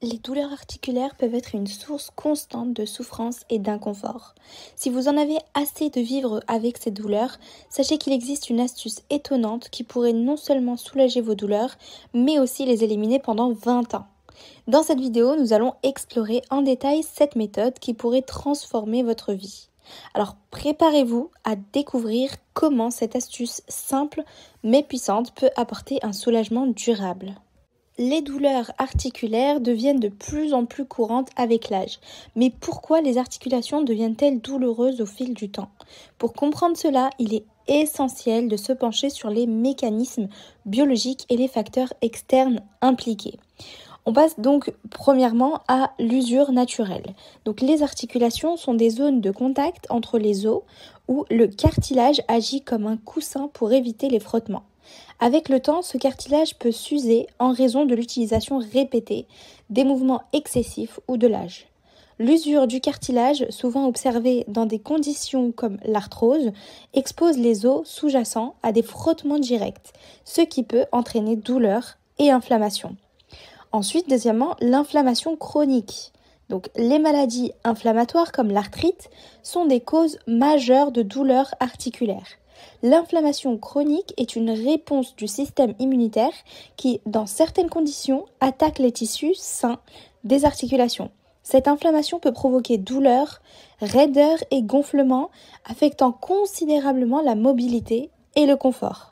Les douleurs articulaires peuvent être une source constante de souffrance et d'inconfort. Si vous en avez assez de vivre avec ces douleurs, sachez qu'il existe une astuce étonnante qui pourrait non seulement soulager vos douleurs, mais aussi les éliminer pendant 20 ans. Dans cette vidéo, nous allons explorer en détail cette méthode qui pourrait transformer votre vie. Alors préparez-vous à découvrir comment cette astuce simple mais puissante peut apporter un soulagement durable. Les douleurs articulaires deviennent de plus en plus courantes avec l'âge. Mais pourquoi les articulations deviennent-elles douloureuses au fil du temps? Pour comprendre cela, il est essentiel de se pencher sur les mécanismes biologiques et les facteurs externes impliqués. On passe donc premièrement à l'usure naturelle. Donc les articulations sont des zones de contact entre les os où le cartilage agit comme un coussin pour éviter les frottements. Avec le temps, ce cartilage peut s'user en raison de l'utilisation répétée, des mouvements excessifs ou de l'âge. L'usure du cartilage, souvent observée dans des conditions comme l'arthrose, expose les os sous-jacents à des frottements directs, ce qui peut entraîner douleur et inflammation. Ensuite, deuxièmement, l'inflammation chronique. Donc, les maladies inflammatoires comme l'arthrite sont des causes majeures de douleurs articulaires. L'inflammation chronique est une réponse du système immunitaire qui, dans certaines conditions, attaque les tissus sains des articulations. Cette inflammation peut provoquer douleur, raideur et gonflement, affectant considérablement la mobilité et le confort.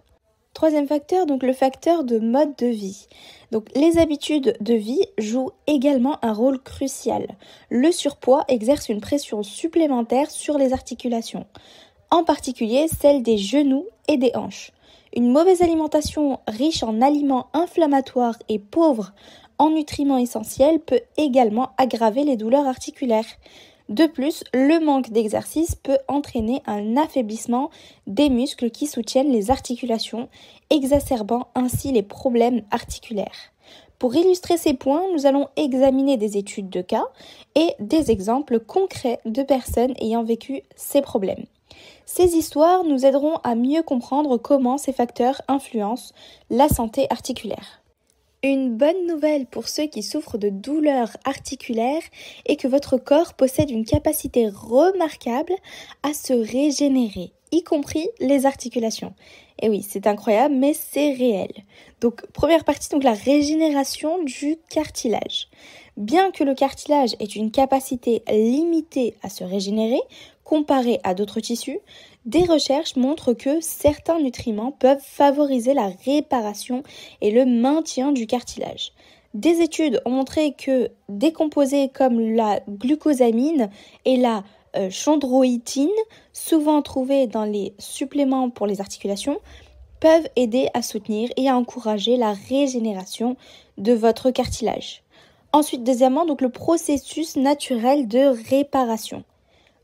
Troisième facteur, donc le facteur de mode de vie. Donc les habitudes de vie jouent également un rôle crucial. Le surpoids exerce une pression supplémentaire sur les articulations, en particulier celle des genoux et des hanches. Une mauvaise alimentation riche en aliments inflammatoires et pauvre en nutriments essentiels peut également aggraver les douleurs articulaires. De plus, le manque d'exercice peut entraîner un affaiblissement des muscles qui soutiennent les articulations, exacerbant ainsi les problèmes articulaires. Pour illustrer ces points, nous allons examiner des études de cas et des exemples concrets de personnes ayant vécu ces problèmes. Ces histoires nous aideront à mieux comprendre comment ces facteurs influencent la santé articulaire. Une bonne nouvelle pour ceux qui souffrent de douleurs articulaires est que votre corps possède une capacité remarquable à se régénérer, y compris les articulations. Et oui, c'est incroyable, mais c'est réel. Donc, première partie, donc la régénération du cartilage. Bien que le cartilage ait une capacité limitée à se régénérer, comparée à d'autres tissus, des recherches montrent que certains nutriments peuvent favoriser la réparation et le maintien du cartilage. Des études ont montré que des composés comme la glucosamine et la chondroïtine, souvent trouvés dans les suppléments pour les articulations, peuvent aider à soutenir et à encourager la régénération de votre cartilage. Ensuite, deuxièmement, donc le processus naturel de réparation.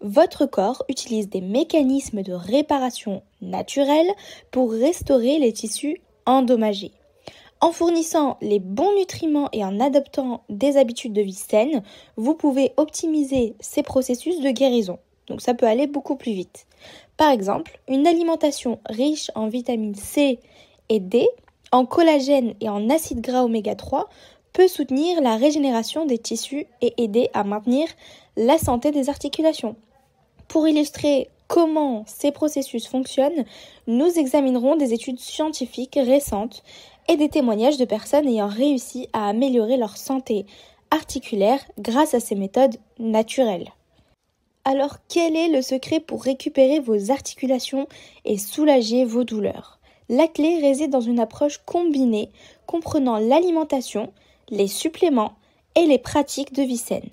Votre corps utilise des mécanismes de réparation naturels pour restaurer les tissus endommagés. En fournissant les bons nutriments et en adoptant des habitudes de vie saines, vous pouvez optimiser ces processus de guérison. Donc ça peut aller beaucoup plus vite. Par exemple, une alimentation riche en vitamines C et D, en collagène et en acides gras oméga 3 peut soutenir la régénération des tissus et aider à maintenir la santé des articulations. Pour illustrer comment ces processus fonctionnent, nous examinerons des études scientifiques récentes et des témoignages de personnes ayant réussi à améliorer leur santé articulaire grâce à ces méthodes naturelles. Alors, quel est le secret pour récupérer vos articulations et soulager vos douleurs? La clé réside dans une approche combinée comprenant l'alimentation, les suppléments et les pratiques de vie saine.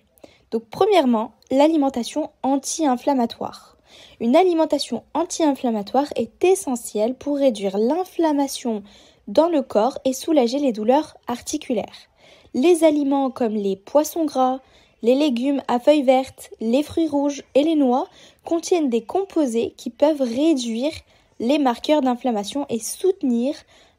Donc premièrement, l'alimentation anti-inflammatoire. Une alimentation anti-inflammatoire est essentielle pour réduire l'inflammation dans le corps et soulager les douleurs articulaires. Les aliments comme les poissons gras, les légumes à feuilles vertes, les fruits rouges et les noix contiennent des composés qui peuvent réduire les marqueurs d'inflammation et soutenir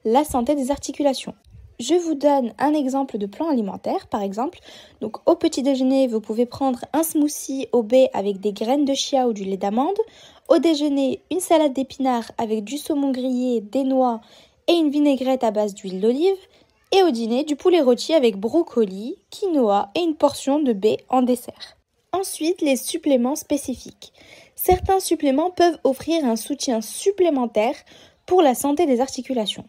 la santé des articulations. Je vous donne un exemple de plan alimentaire, par exemple. Donc, au petit déjeuner, vous pouvez prendre un smoothie au baies avec des graines de chia ou du lait d'amande. Au déjeuner, une salade d'épinards avec du saumon grillé, des noix et une vinaigrette à base d'huile d'olive. Et au dîner, du poulet rôti avec brocoli, quinoa et une portion de baies en dessert. Ensuite, les suppléments spécifiques. Certains suppléments peuvent offrir un soutien supplémentaire pour la santé des articulations.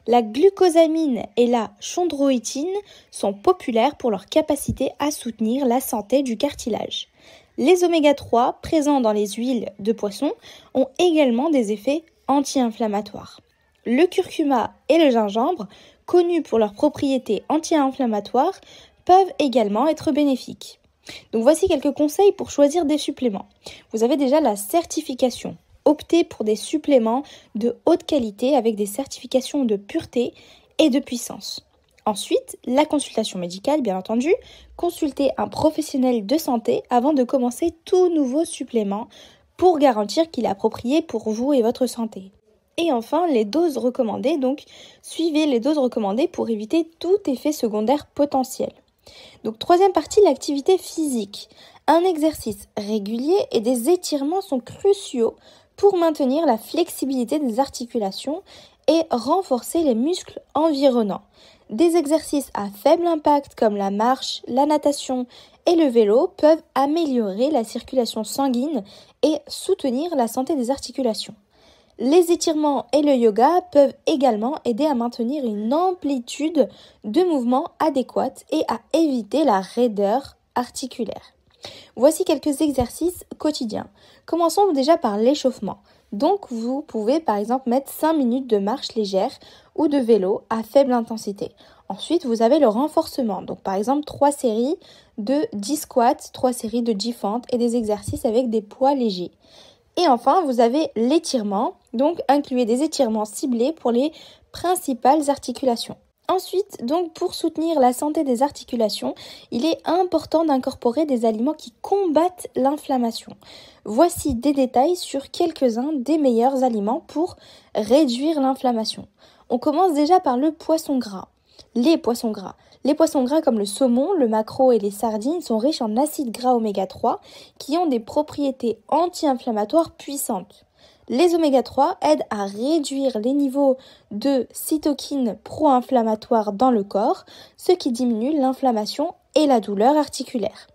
La glucosamine et la chondroïtine sont populaires pour leur capacité à soutenir la santé du cartilage. Les oméga 3 présents dans les huiles de poisson ont également des effets anti-inflammatoires. Le curcuma et le gingembre, connus pour leurs propriétés anti-inflammatoires, peuvent également être bénéfiques. Donc voici quelques conseils pour choisir des suppléments. Vous avez déjà la certification. Optez pour des suppléments de haute qualité avec des certifications de pureté et de puissance. Ensuite, la consultation médicale, bien entendu. Consultez un professionnel de santé avant de commencer tout nouveau supplément pour garantir qu'il est approprié pour vous et votre santé. Et enfin, les doses recommandées. Donc, suivez les doses recommandées pour éviter tout effet secondaire potentiel. Donc, troisième partie, l'activité physique. Un exercice régulier et des étirements sont cruciaux pour maintenir la flexibilité des articulations et renforcer les muscles environnants. Des exercices à faible impact comme la marche, la natation et le vélo peuvent améliorer la circulation sanguine et soutenir la santé des articulations. Les étirements et le yoga peuvent également aider à maintenir une amplitude de mouvement adéquate et à éviter la raideur articulaire. Voici quelques exercices quotidiens. Commençons déjà par l'échauffement. Donc vous pouvez par exemple mettre 5 minutes de marche légère ou de vélo à faible intensité. Ensuite, vous avez le renforcement. Donc par exemple 3 séries de 10 squats, 3 séries de 10 fentes et des exercices avec des poids légers. Et enfin, vous avez l'étirement. Donc incluez des étirements ciblés pour les principales articulations. Ensuite, donc pour soutenir la santé des articulations, il est important d'incorporer des aliments qui combattent l'inflammation. Voici des détails sur quelques-uns des meilleurs aliments pour réduire l'inflammation. On commence déjà par le poisson gras. Les poissons gras. Les poissons gras comme le saumon, le maquereau et les sardines sont riches en acides gras oméga 3 qui ont des propriétés anti-inflammatoires puissantes. Les oméga 3 aident à réduire les niveaux de cytokines pro-inflammatoires dans le corps, ce qui diminue l'inflammation et la douleur articulaire.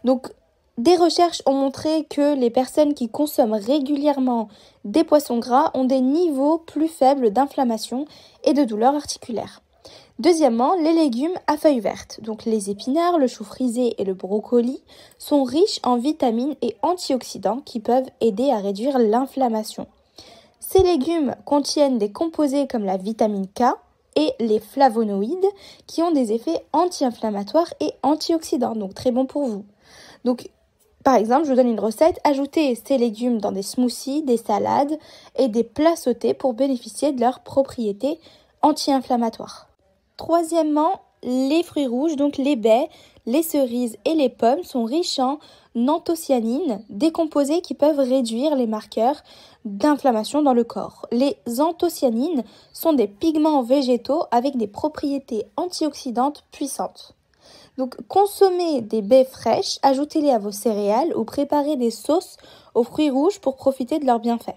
Donc, des recherches ont montré que les personnes qui consomment régulièrement des poissons gras ont des niveaux plus faibles d'inflammation et de douleur articulaire. Deuxièmement, les légumes à feuilles vertes, donc les épinards, le chou frisé et le brocoli, sont riches en vitamines et antioxydants qui peuvent aider à réduire l'inflammation. Ces légumes contiennent des composés comme la vitamine K et les flavonoïdes qui ont des effets anti-inflammatoires et antioxydants, donc très bon pour vous. Donc, par exemple, je vous donne une recette, ajoutez ces légumes dans des smoothies, des salades et des plats sautés pour bénéficier de leurs propriétés anti-inflammatoires. Troisièmement, les fruits rouges, donc les baies, les cerises et les pommes sont riches en anthocyanines, des composés qui peuvent réduire les marqueurs d'inflammation dans le corps. Les anthocyanines sont des pigments végétaux avec des propriétés antioxydantes puissantes. Donc consommez des baies fraîches, ajoutez-les à vos céréales ou préparez des sauces aux fruits rouges pour profiter de leurs bienfaits.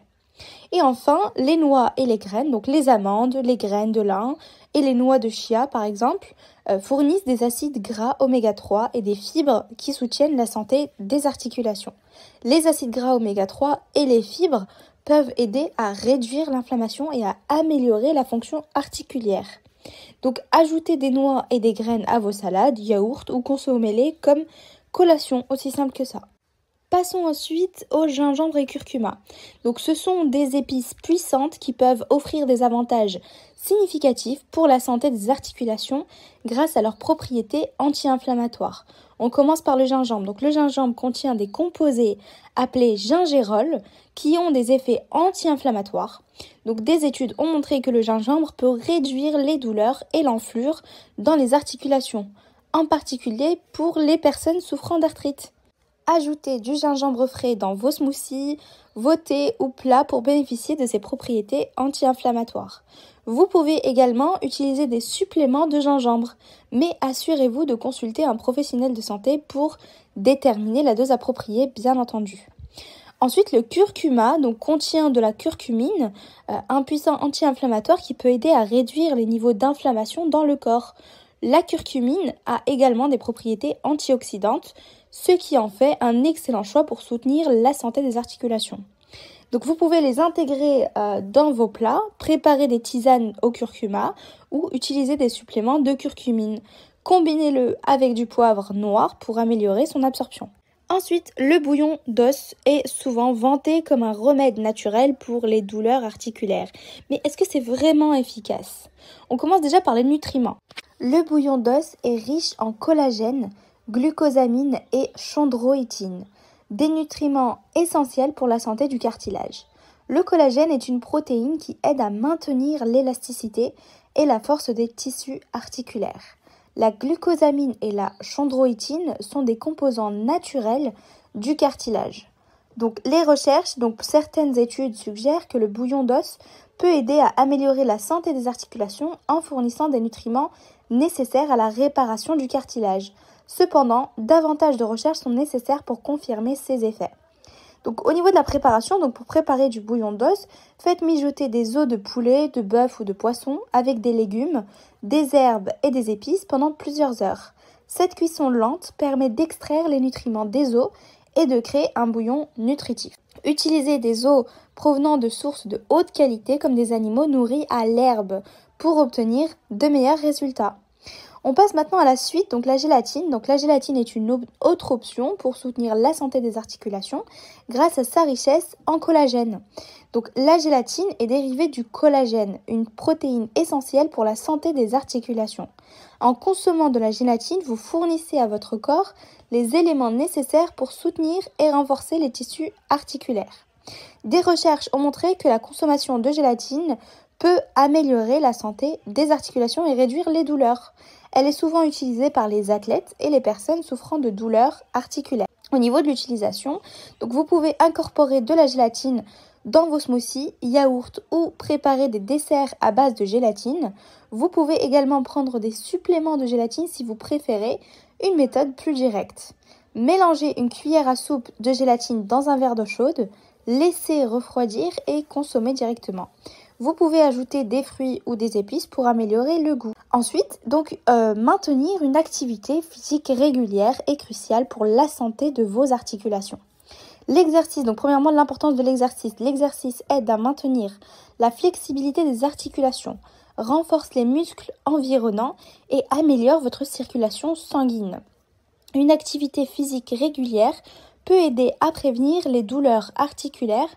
Et enfin, les noix et les graines, donc les amandes, les graines de lin et les noix de chia par exemple, fournissent des acides gras oméga 3 et des fibres qui soutiennent la santé des articulations. Les acides gras oméga 3 et les fibres peuvent aider à réduire l'inflammation et à améliorer la fonction articulaire. Donc ajoutez des noix et des graines à vos salades, yaourts ou consommez-les comme collation, aussi simple que ça. Passons ensuite au gingembre et curcuma. Donc ce sont des épices puissantes qui peuvent offrir des avantages significatifs pour la santé des articulations grâce à leurs propriétés anti-inflammatoires. On commence par le gingembre. Donc le gingembre contient des composés appelés gingérol qui ont des effets anti-inflammatoires. Donc des études ont montré que le gingembre peut réduire les douleurs et l'enflure dans les articulations, en particulier pour les personnes souffrant d'arthrite. Ajoutez du gingembre frais dans vos smoothies, vos thés ou plats pour bénéficier de ses propriétés anti-inflammatoires. Vous pouvez également utiliser des suppléments de gingembre, mais assurez-vous de consulter un professionnel de santé pour déterminer la dose appropriée, bien entendu. Ensuite, le curcuma donc, contient de la curcumine, un puissant anti-inflammatoire qui peut aider à réduire les niveaux d'inflammation dans le corps. La curcumine a également des propriétés antioxydantes, ce qui en fait un excellent choix pour soutenir la santé des articulations. Donc vous pouvez les intégrer dans vos plats, préparer des tisanes au curcuma ou utiliser des suppléments de curcumine. Combinez-le avec du poivre noir pour améliorer son absorption. Ensuite, le bouillon d'os est souvent vanté comme un remède naturel pour les douleurs articulaires. Mais est-ce que c'est vraiment efficace? On commence déjà par les nutriments. Le bouillon d'os est riche en collagène, glucosamine et chondroïtine, des nutriments essentiels pour la santé du cartilage. Le collagène est une protéine qui aide à maintenir l'élasticité et la force des tissus articulaires. La glucosamine et la chondroïtine sont des composants naturels du cartilage. Donc certaines études suggèrent que le bouillon d'os peut aider à améliorer la santé des articulations en fournissant des nutriments nécessaires à la réparation du cartilage. Cependant, davantage de recherches sont nécessaires pour confirmer ces effets. Donc, au niveau de la préparation, pour préparer du bouillon d'os, faites mijoter des os de poulet, de bœuf ou de poisson avec des légumes, des herbes et des épices pendant plusieurs heures. Cette cuisson lente permet d'extraire les nutriments des os et de créer un bouillon nutritif. Utilisez des os provenant de sources de haute qualité comme des animaux nourris à l'herbe pour obtenir de meilleurs résultats. On passe maintenant à la suite, la gélatine. Donc la gélatine est une autre option pour soutenir la santé des articulations grâce à sa richesse en collagène. Donc la gélatine est dérivée du collagène, une protéine essentielle pour la santé des articulations. En consommant de la gélatine, vous fournissez à votre corps les éléments nécessaires pour soutenir et renforcer les tissus articulaires. Des recherches ont montré que la consommation de gélatine peut améliorer la santé des articulations et réduire les douleurs. Elle est souvent utilisée par les athlètes et les personnes souffrant de douleurs articulaires. Au niveau de l'utilisation, vous pouvez incorporer de la gélatine dans vos smoothies, yaourts ou préparer des desserts à base de gélatine. Vous pouvez également prendre des suppléments de gélatine si vous préférez une méthode plus directe. Mélangez une cuillère à soupe de gélatine dans un verre d'eau chaude, laissez refroidir et consommez directement. Vous pouvez ajouter des fruits ou des épices pour améliorer le goût. Ensuite, maintenir une activité physique régulière est crucial pour la santé de vos articulations. L'exercice, premièrement l'importance de l'exercice. L'exercice aide à maintenir la flexibilité des articulations, renforce les muscles environnants et améliore votre circulation sanguine. Une activité physique régulière peut aider à prévenir les douleurs articulaires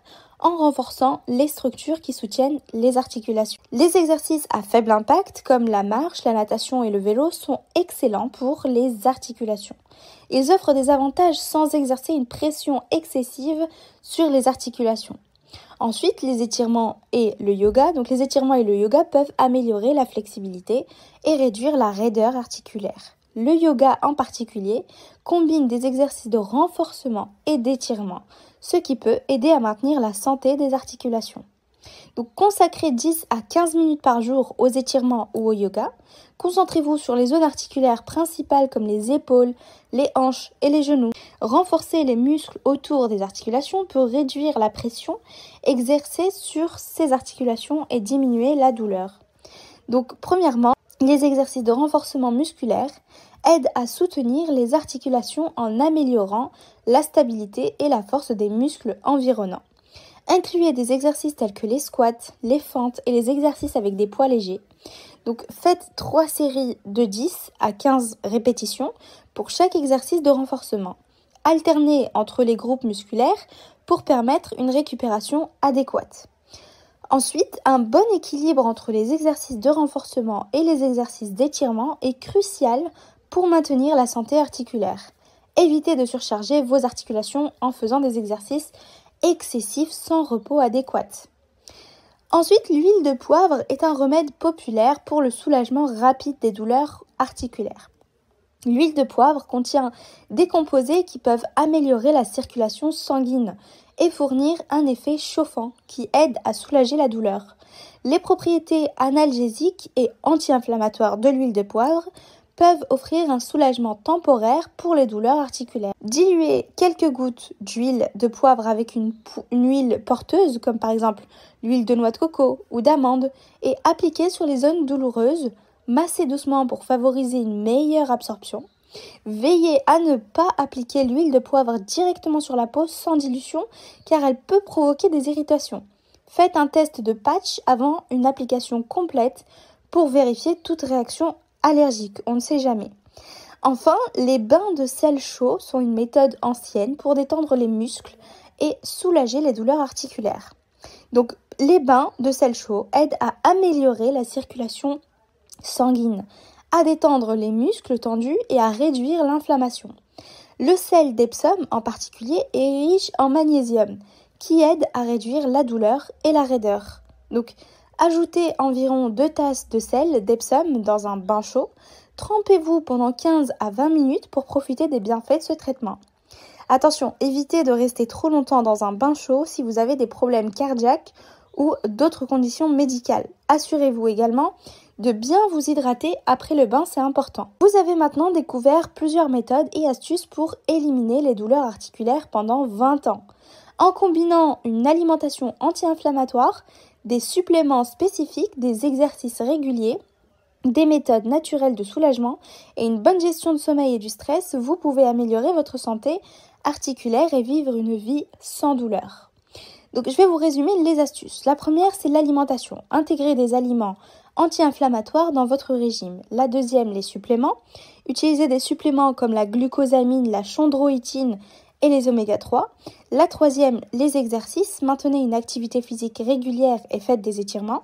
en renforçant les structures qui soutiennent les articulations. Les exercices à faible impact, comme la marche, la natation et le vélo, sont excellents pour les articulations. Ils offrent des avantages sans exercer une pression excessive sur les articulations. Ensuite, les étirements et le yoga. Les étirements et le yoga peuvent améliorer la flexibilité et réduire la raideur articulaire. Le yoga en particulier combine des exercices de renforcement et d'étirement, ce qui peut aider à maintenir la santé des articulations. Consacrez 10 à 15 minutes par jour aux étirements ou au yoga. Concentrez-vous sur les zones articulaires principales comme les épaules, les hanches et les genoux. Renforcer les muscles autour des articulations peut réduire la pression exercée sur ces articulations et diminuer la douleur. Premièrement, les exercices de renforcement musculaire aident à soutenir les articulations en améliorant la stabilité et la force des muscles environnants. Incluez des exercices tels que les squats, les fentes et les exercices avec des poids légers. Faites 3 séries de 10 à 15 répétitions pour chaque exercice de renforcement. Alternez entre les groupes musculaires pour permettre une récupération adéquate. Ensuite, un bon équilibre entre les exercices de renforcement et les exercices d'étirement est crucial pour maintenir la santé articulaire. Évitez de surcharger vos articulations en faisant des exercices excessifs sans repos adéquat. Ensuite, l'huile de poivre est un remède populaire pour le soulagement rapide des douleurs articulaires. L'huile de poivre contient des composés qui peuvent améliorer la circulation sanguine et fournir un effet chauffant qui aide à soulager la douleur. Les propriétés analgésiques et anti-inflammatoires de l'huile de poivre peuvent offrir un soulagement temporaire pour les douleurs articulaires. Diluez quelques gouttes d'huile de poivre avec une huile porteuse, comme par exemple l'huile de noix de coco ou d'amande, et appliquez sur les zones douloureuses. Massez doucement pour favoriser une meilleure absorption. Veillez à ne pas appliquer l'huile de poivre directement sur la peau sans dilution, car elle peut provoquer des irritations. Faites un test de patch avant une application complète pour vérifier toute réaction allergique, on ne sait jamais. Enfin, les bains de sel chaud sont une méthode ancienne pour détendre les muscles et soulager les douleurs articulaires. Donc, les bains de sel chaud aident à améliorer la circulation sanguine, à détendre les muscles tendus et à réduire l'inflammation. Le sel d'Epsom en particulier est riche en magnésium, qui aide à réduire la douleur et la raideur. Donc, ajoutez environ 2 tasses de sel d'Epsom dans un bain chaud. Trempez-vous pendant 15 à 20 minutes pour profiter des bienfaits de ce traitement. Attention, évitez de rester trop longtemps dans un bain chaud si vous avez des problèmes cardiaques ou d'autres conditions médicales. Assurez-vous également de bien vous hydrater après le bain, c'est important. Vous avez maintenant découvert plusieurs méthodes et astuces pour éliminer les douleurs articulaires pendant 20 ans. En combinant une alimentation anti-inflammatoire, des suppléments spécifiques, des exercices réguliers, des méthodes naturelles de soulagement et une bonne gestion de sommeil et du stress, vous pouvez améliorer votre santé articulaire et vivre une vie sans douleur. Donc je vais vous résumer les astuces. La première, c'est l'alimentation. Intégrer des aliments anti-inflammatoires dans votre régime. La deuxième, les suppléments. Utilisez des suppléments comme la glucosamine, la chondroïtine et les oméga 3. La troisième, les exercices. Maintenez une activité physique régulière et faites des étirements.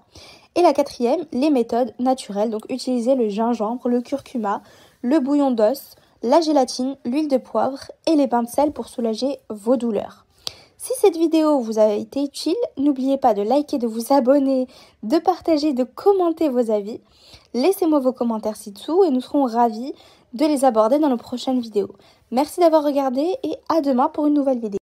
Et la quatrième, les méthodes naturelles. Donc utilisez le gingembre, le curcuma, le bouillon d'os, la gélatine, l'huile de poivre et les bains de sel pour soulager vos douleurs. Si cette vidéo vous a été utile, n'oubliez pas de liker, de vous abonner, de partager, de commenter vos avis. Laissez-moi vos commentaires ci-dessous et nous serons ravis de les aborder dans nos prochaines vidéos. Merci d'avoir regardé et à demain pour une nouvelle vidéo.